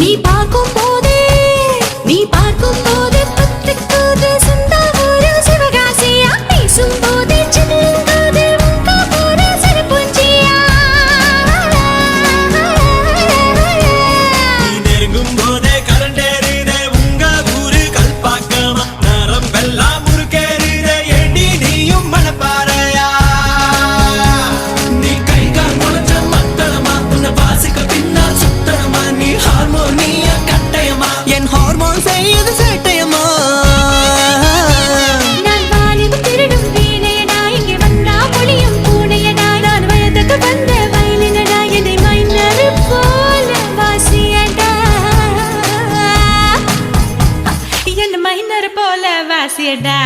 நீ பார்க்கும் போதே பத்துக்குது சொந்த ஊரு சிவகாசியா பேசும் போதே சின்னங்குது உங்க ஊரு சிறுபுஞ்சியா நீ நெருங்கும் போதே கரண்டேறிதே உங்க ஊரு கல்பாக்கமா நரம்பெல்லாம் முறுக்கேறிதே ஏண்டி நீயும் மனப்பாறையா நீ கை கால் முளைச்ச மத்தளமா உன்னை வாசிக்க பின்னால் சுத்தணுமா நீ ஹார்மோனிய கட்டயமா என் ஹார்மோன் செய்யுது சேட்டையமா நான் வாலிப திருடும் வீணையடா இங்கே வந்தா மொழியும் பூனையடா நான் வயதுக்கு வந்த வயலினடா என்னை மைனர் போல வாசியடா என்ன மைனர் போல வாசியடா